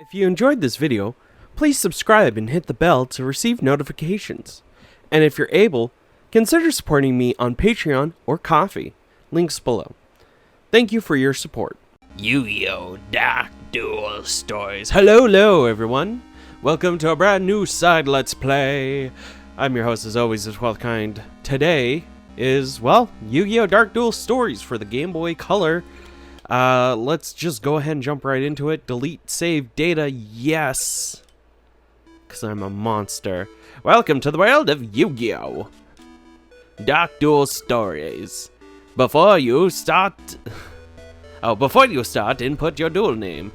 If you enjoyed this video, please subscribe and hit the bell to receive notifications. And if you're able, consider supporting me on Patreon or Ko-fi. Links below. Thank you for your support. Yu-Gi-Oh! Dark Duel Stories. Hello, everyone. Welcome to a brand new side Let's Play. I'm your host, as always, as well kind. Today is, well, Yu-Gi-Oh! Dark Duel Stories for the Game Boy Color. Let's just go ahead and jump right into it. Delete save data, yes. Because I'm a monster. Welcome to the world of Yu-Gi-Oh! Dark Duel Stories. Before you start, input your duel name.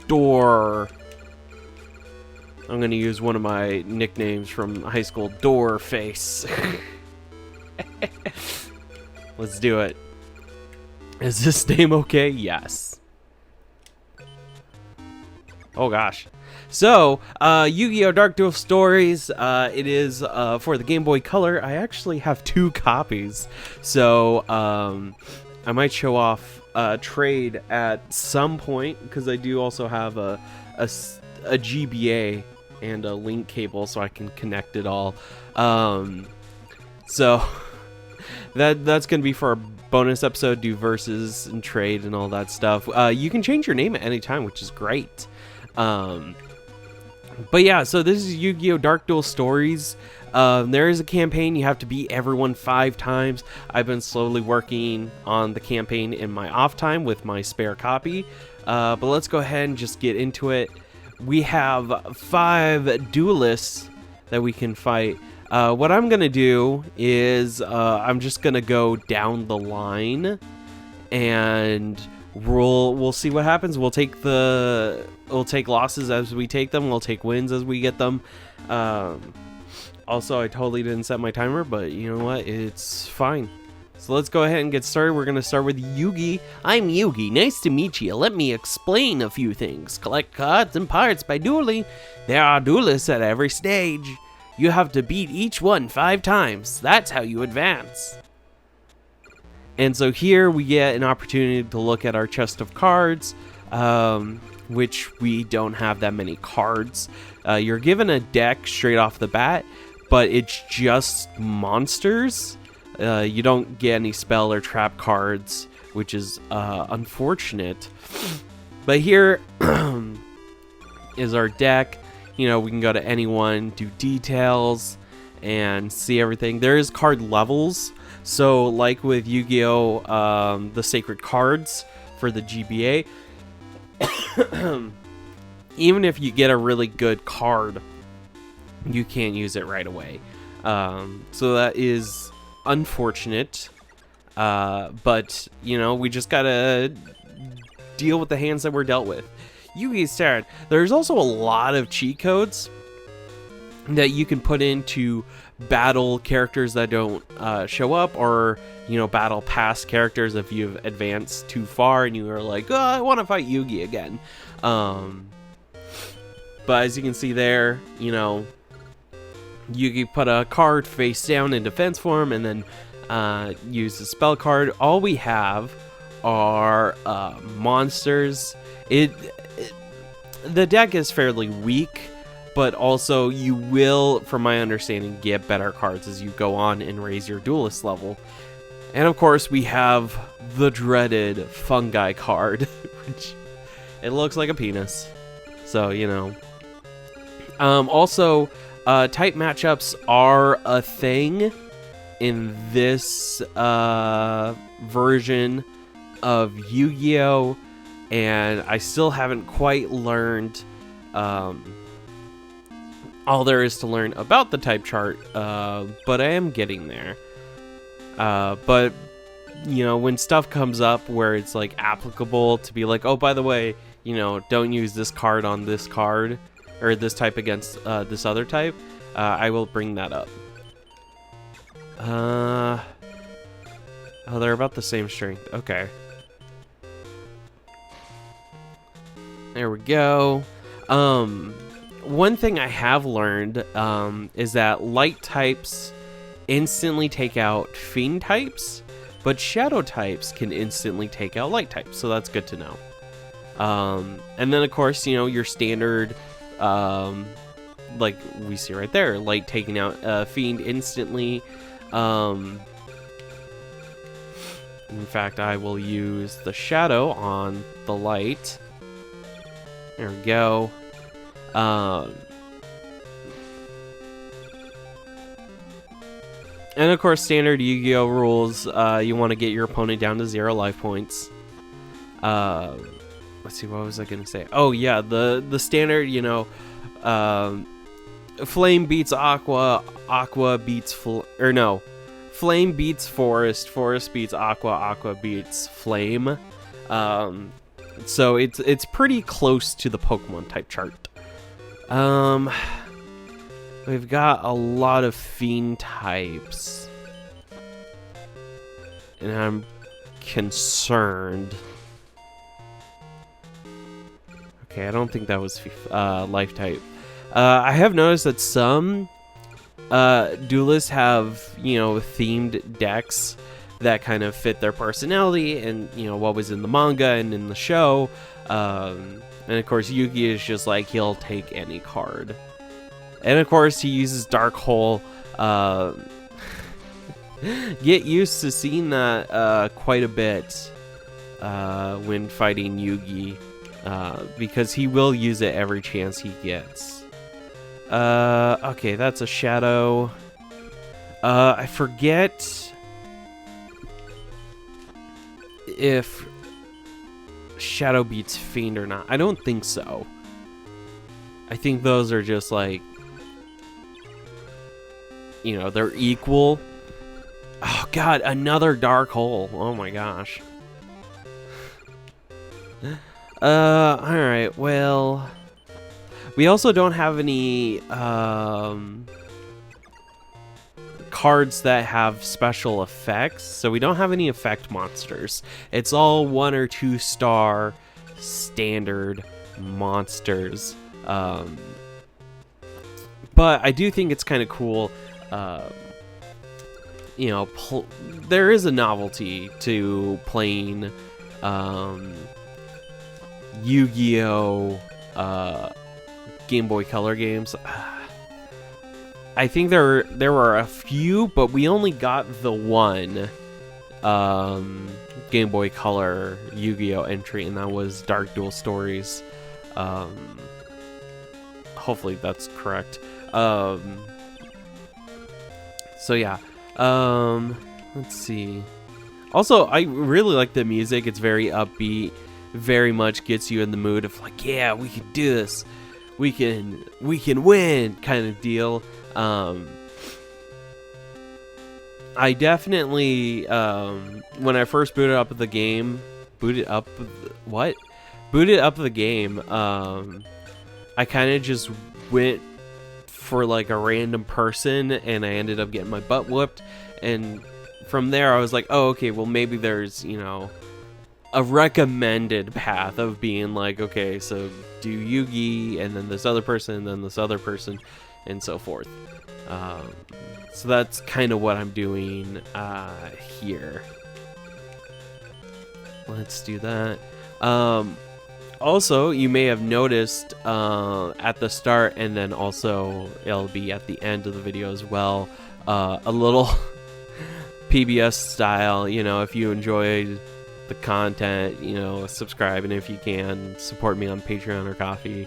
Door. I'm gonna use one of my nicknames from high school, Door Face. Let's do it. Is this name okay? Yes. Oh gosh. So, Yu-Gi-Oh! Dark Duel Stories, it is for the Game Boy Color. I actually have 2 copies. So, I might show off a trade at some point, because I do also have a GBA and a link cable so I can connect it all. So that's gonna be for a bonus episode, do versus and trade and all that stuff. You can change your name at any time, which is great. But yeah, so this is Yu-Gi-Oh! Dark Duel Stories. There is a campaign. You have to beat everyone 5 times. I've been slowly working on the campaign in my off time with my spare copy. But let's go ahead and just get into it. We have 5 duelists that we can fight. What I'm gonna do is I'm just gonna go down the line and we'll see what happens. We'll take losses as we take them. We'll take wins as we get them. Also, I totally didn't set my timer, but you know what? It's fine. So let's go ahead and get started. We're going to start with Yugi. I'm Yugi. Nice to meet you. Let me explain a few things. Collect cards and parts by dueling. There are duelists at every stage. You have to beat each one 5 times. That's how you advance. And so here we get an opportunity to look at our chest of cards, which we don't have that many cards. You're given a deck straight off the bat, but it's just monsters. You don't get any spell or trap cards, which is unfortunate. But here is our deck. You know, we can go to anyone, do details, and see everything. There is card levels. So like with Yu-Gi-Oh! The Sacred Cards for the GBA, even if you get a really good card, you can't use it right away. So that is unfortunate, but you know, we just gotta deal with the hands that we're dealt with. Yugi's turn. There's also a lot of cheat codes that you can put into battle characters that don't show up, or you know, battle past characters if you've advanced too far and you are like, oh, I want to fight Yugi again. But as you can see there, you know, Yugi put a card face down in defense form and then use the spell card. All we have are monsters. The deck is fairly weak, but also you will, from my understanding, get better cards as you go on and raise your duelist level. And of course we have the dreaded fungi card, which it looks like a penis. So, you know. Also, type matchups are a thing in this version of Yu-Gi-Oh! And I still haven't quite learned all there is to learn about the type chart, but I am getting there. But, you know, when stuff comes up where it's like applicable to be like, oh, by the way, you know, don't use this card on this card, or this type against this other type, I will bring that up. Oh, they're about the same strength. Okay. There we go. One thing I have learned is that light types instantly take out Fiend types, but Shadow types can instantly take out Light types, so that's good to know. And then, of course, you know, your standard, like we see right there, Light taking out Fiend instantly. In fact, I will use the Shadow on the Light. There we go. And of course, standard Yu-Gi-Oh rules, you want to get your opponent down to 0 life points. Let's see, what was I going to say? Oh yeah, the standard, you know, Flame beats Aqua, Aqua beats Flame beats Forest, Forest beats Aqua, Aqua beats Flame. So it's pretty close to the Pokemon type chart. We've got a lot of Fiend types, and I'm concerned. Okay, I don't think that was life type. I have noticed that some duelists have, you know, themed decks that kind of fit their personality and, you know, what was in the manga and in the show. And of course, Yugi is just like, he'll take any card. And of course, he uses Dark Hole. Get used to seeing that quite a bit when fighting Yugi, because he will use it every chance he gets. Okay, that's a Shadow. I forget if Shadow beats Fiend or not. I don't think so. I think those are just like, you know, they're equal. Oh god, another Dark Hole. Oh my gosh. Alright, well, we also don't have any cards that have special effects, so we don't have any effect monsters. It's all 1 or 2 star standard monsters. But I do think it's kind of cool. You know, there is a novelty to playing Yu-Gi-Oh! Game Boy Color games. I think there were a few, but we only got the one Game Boy Color Yu-Gi-Oh! Entry, and that was Dark Duel Stories. Hopefully that's correct. So yeah, let's see. Also, I really like the music. It's very upbeat, very much gets you in the mood of like, yeah, we can do this, we can win kind of deal. I definitely, when I first booted up the game, I kind of just went for like a random person, and I ended up getting my butt whooped. And from there, I was like, oh, okay, well, maybe there's, you know, a recommended path of being like, okay, so do Yugi, and then this other person, and then this other person, and so forth. So that's kind of what I'm doing here. Let's do that. Also, you may have noticed at the start, and then also it'll be at the end of the video as well, a little PBS style, you know, if you enjoyed the content, you know, subscribe, and if you can, support me on Patreon or Ko-fi.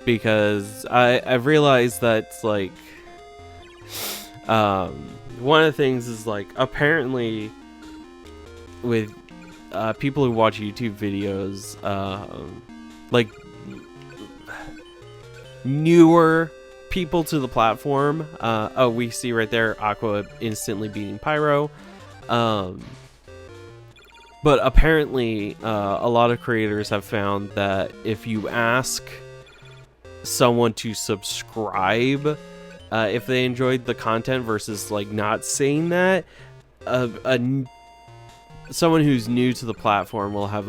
Because I've realized that, like, one of the things is, like, apparently with people who watch YouTube videos, like, newer people to the platform, oh, we see right there Aqua instantly beating Pyro, but apparently a lot of creators have found that if you ask someone to subscribe if they enjoyed the content versus like not saying that, someone who's new to the platform will have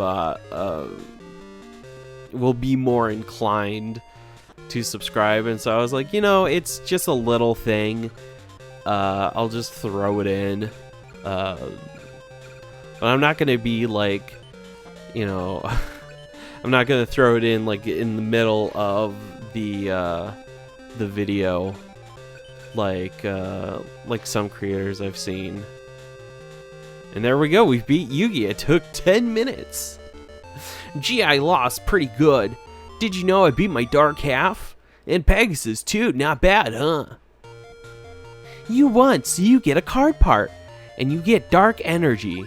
will be more inclined to subscribe, and so I was like, you know, it's just a little thing. I'll just throw it in. But I'm not gonna be like, you know, I'm not gonna throw it in like in the middle of the video, like some creators I've seen. And there we go, we beat Yugi. It took 10 minutes. Gee, I lost pretty good. Did you know I beat my dark half? And Pegasus too, not bad, huh? You won, so you get a card part. And you get dark energy.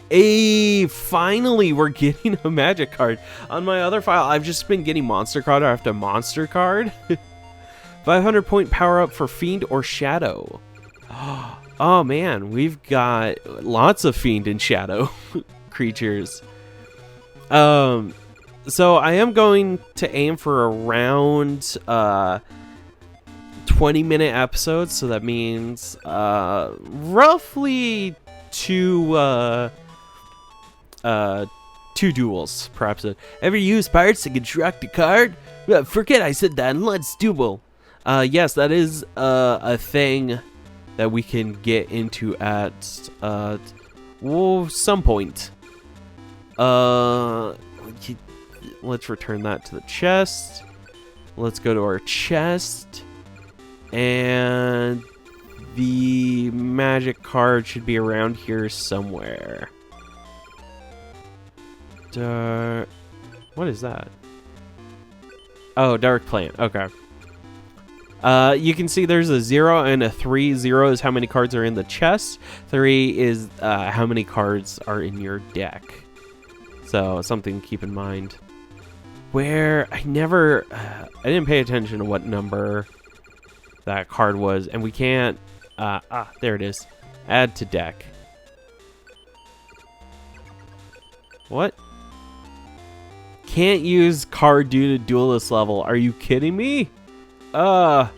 Hey, finally we're getting a magic card. On my other file, I've just been getting monster card after monster card. 500 point power up for Fiend or Shadow. Oh man, we've got lots of Fiend and Shadow creatures. So I am going to aim for around 20-minute episodes, so that means roughly two duels, perhaps. Ever use pirates to construct a card? Forget I said that, and let's duel. Yes, that is a thing that we can get into at some point. Let's return that to the chest. Let's go to our chest, and the magic card should be around here somewhere. What is that? Oh, Dark Plant. Okay. You can see there's a 0 and a 3. 0 is how many cards are in the chest. 3 is how many cards are in your deck. So something to keep in mind. Where I didn't pay attention to what number that card was, and we can't. There it is. Add to deck. What? Can't use card due to duelist level. Are you kidding me? Alright.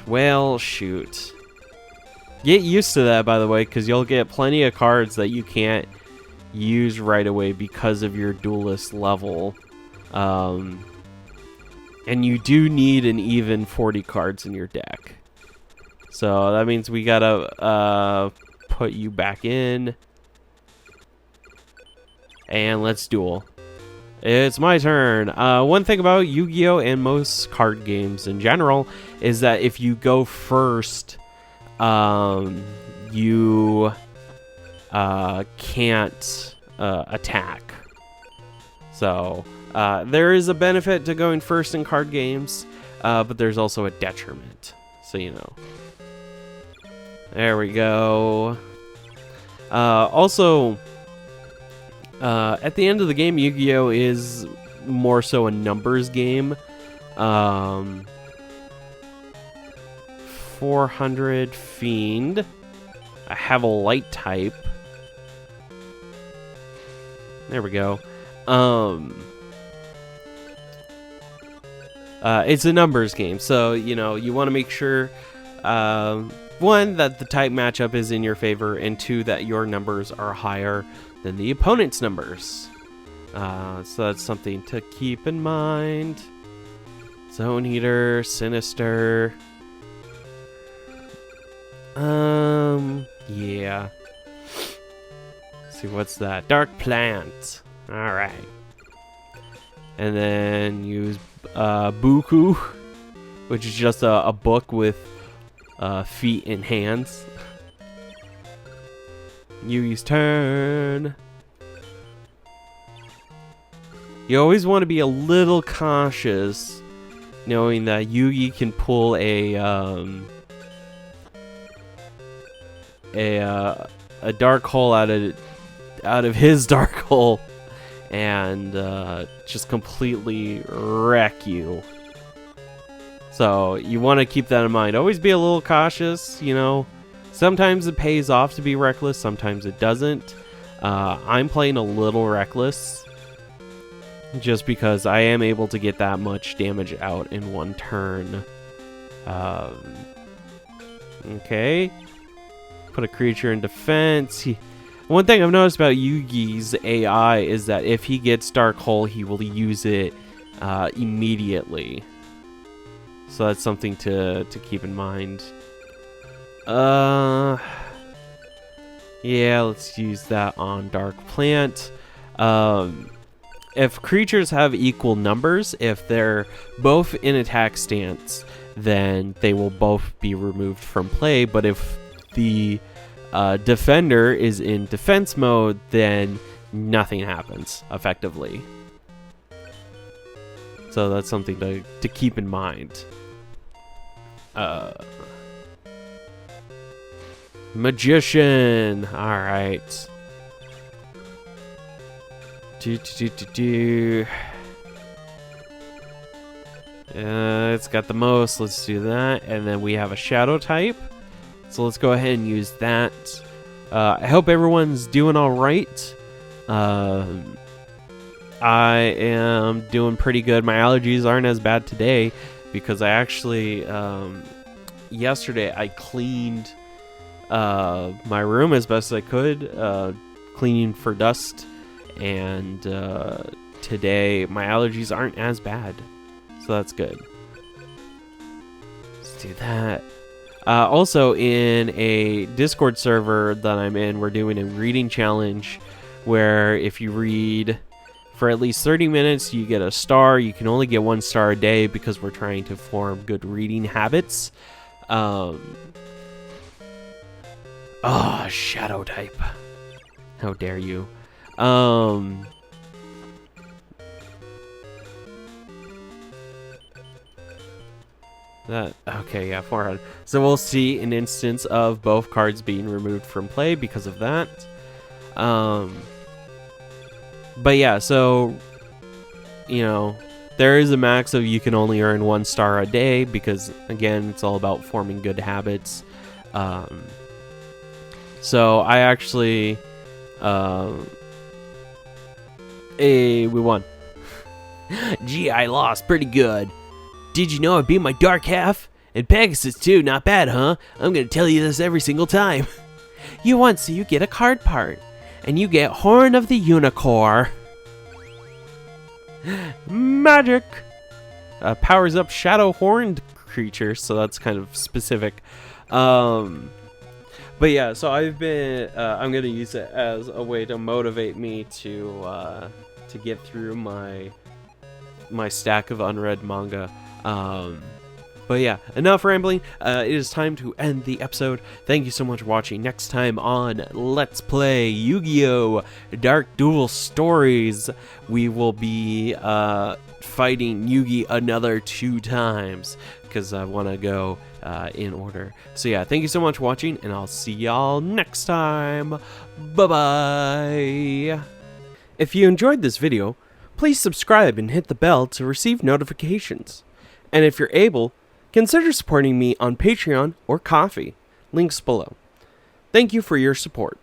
Well, shoot. Get used to that, by the way, because you'll get plenty of cards that you can't use right away because of your duelist level. And you do need an even 40 cards in your deck. So that means we gotta put you back in. And let's duel. It's my turn. One thing about Yu-Gi-Oh! And most card games in general is that if you go first, you can't attack. So there is a benefit to going first in card games, but there's also a detriment. So you know. There we go. Also, at the end of the game, Yu-Gi-Oh! Is more so a numbers game. 400 Fiend. I have a light type. There we go. It's a numbers game, so you know you want to make sure, one, that the type matchup is in your favor, and two, that your numbers are higher than the opponent's numbers. So that's something to keep in mind. Zone Eater, Sinister. Yeah. Let's see, what's that? Dark Plant. Alright. And then use Buku, which is just a book with feet and hands. Yugi's turn. You always want to be a little cautious, knowing that Yugi can pull a dark hole out of his dark hole and just completely wreck you. So you want to keep that in mind. Always be a little cautious, you know. Sometimes it pays off to be reckless, sometimes it doesn't. I'm playing a little reckless just because I am able to get that much damage out in one turn. Okay. Put a creature in defense. One thing I've noticed about Yugi's AI is that if he gets Dark Hole, he will use it immediately. So that's something to keep in mind. Yeah, let's use that on Dark Plant. If creatures have equal numbers, if they're both in attack stance, then they will both be removed from play. But if the defender is in defense mode, then nothing happens effectively. So that's something to keep in mind. Magician. All right. It's got the most. Let's do that. And then we have a shadow type. So let's go ahead and use that. I hope everyone's doing all right. I am doing pretty good. My allergies aren't as bad today because I actually, yesterday I cleaned my room as best as I could, cleaning for dust. And today my allergies aren't as bad. So that's good. Let's do that. Also, in a Discord server that I'm in, we're doing a reading challenge where if you read for at least 30 minutes, you get a star. You can only get 1 star a day because we're trying to form good reading habits. Shadow type. How dare you? Okay, yeah, 400. So we'll see an instance of both cards being removed from play because of that. But yeah, so, you know, there is a max of you can only earn 1 star a day because, again, it's all about forming good habits. So I actually, we won. Gee, I lost pretty good. Did you know I beat my dark half? And Pegasus too, not bad, huh? I'm gonna tell you this every single time. You won, so you get a card part. And you get Horn of the Unicorn. Magic! Powers up Shadow Horned creature, so that's kind of specific. But yeah, so I've been, I'm gonna use it as a way to motivate me to get through my stack of unread manga. But yeah, enough rambling. It is time to end the episode. Thank you so much for watching. Next time on Let's Play Yu-Gi-Oh! Dark Duel Stories, we will be fighting Yugi another 2 times because I want to go in order. So yeah, thank you so much for watching, and I'll see y'all next time. Bye-bye. If you enjoyed this video, please subscribe and hit the bell to receive notifications. And if you're able, consider supporting me on Patreon or Ko-fi. Links below. Thank you for your support.